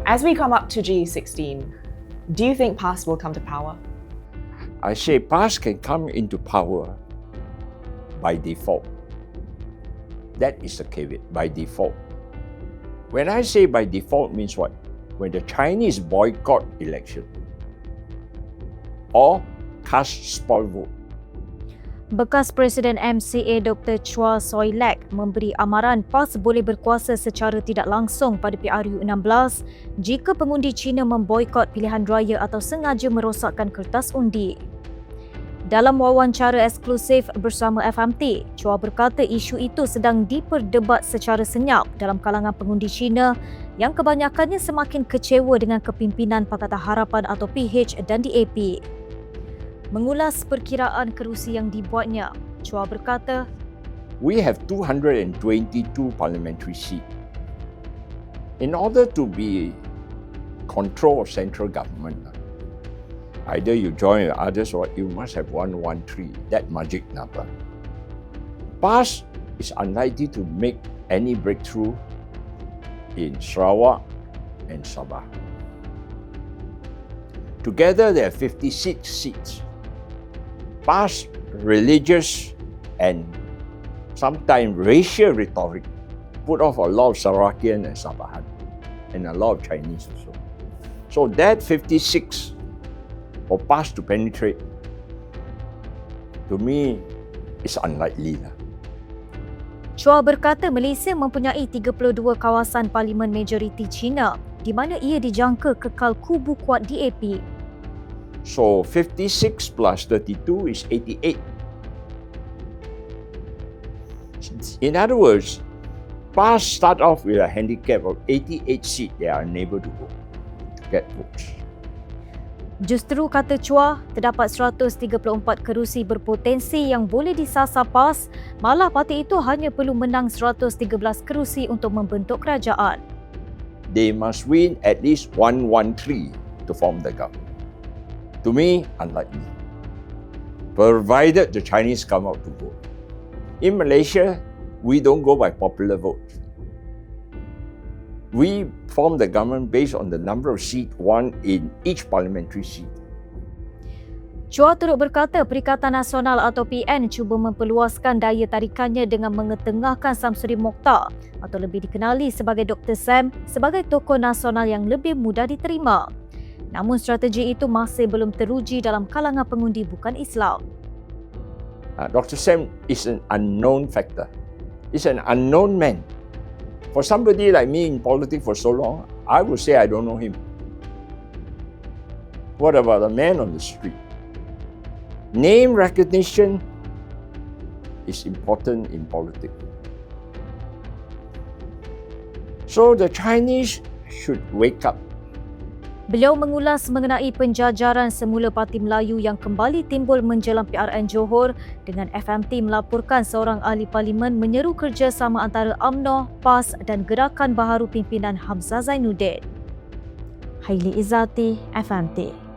As we come up to G16, do you think PAS will come to power? I say PAS can come into power by default. That is the caveat, by default. When I say by default means what? When the Chinese boycott election or cast spoil vote. Bekas Presiden MCA Dr. Chua Soy Lek memberi amaran PAS boleh berkuasa secara tidak langsung pada PRU16 jika pengundi Cina memboikot pilihan raya atau sengaja merosakkan kertas undi. Dalam wawancara eksklusif bersama FMT, Chua berkata isu itu sedang diperdebat secara senyap dalam kalangan pengundi Cina yang kebanyakannya semakin kecewa dengan kepimpinan Pakatan Harapan atau PH dan DAP. Mengulas perkiraan kerusi yang dibuatnya, Chua berkata, We have 222 parliamentary seats. In order to be control of central government, either you join with others or you must have 113, that magic number. PAS is unlikely to make any breakthrough in Sarawak and Sabah. Together there are 56 seats. PAS religious and sometimes racial rhetoric put off a lot of Sarawakian and Sabahan and a lot of Chinese also. So that 56 for PAS to penetrate, to me, is unlikely. Chua berkata Malaysia mempunyai 32 kawasan parlimen majoriti Cina di mana ia dijangka kekal kubu kuat DAP. So 56 plus 32 is 88. In other words, PAS start off with a handicap of 88 seats they are unable to get votes. Justru kata Chua, terdapat 134 kerusi berpotensi yang boleh disasar PAS, malah parti itu hanya perlu menang 113 kerusi untuk membentuk kerajaan. They must win at least 113 to form the government. To me, unlikely. Provided the Chinese come out to vote. In Malaysia, we don't go by popular vote. We form the government based on the number of seats won in each parliamentary seat. Chua turut berkata Perikatan Nasional atau PN cuba memperluaskan daya tarikannya dengan mengetengahkan Samsudin Mokhtar atau lebih dikenali sebagai Dr. Sam sebagai tokoh nasional yang lebih mudah diterima. Namun strategi itu masih belum teruji dalam kalangan pengundi bukan Islam. Dr. Sam is an unknown factor. He's an unknown man. For somebody like me in politics for so long, I would say I don't know him. What about a man on the street? Name recognition is important in politics. So the Chinese should wake up. Beliau mengulas mengenai penjajaran semula Parti Melayu yang kembali timbul menjelang PRN Johor dengan FMT melaporkan seorang ahli parlimen menyeru kerjasama antara UMNO, PAS dan Gerakan Baharu Pimpinan Hamzah Zainuddin. Haili Izzati, FMT.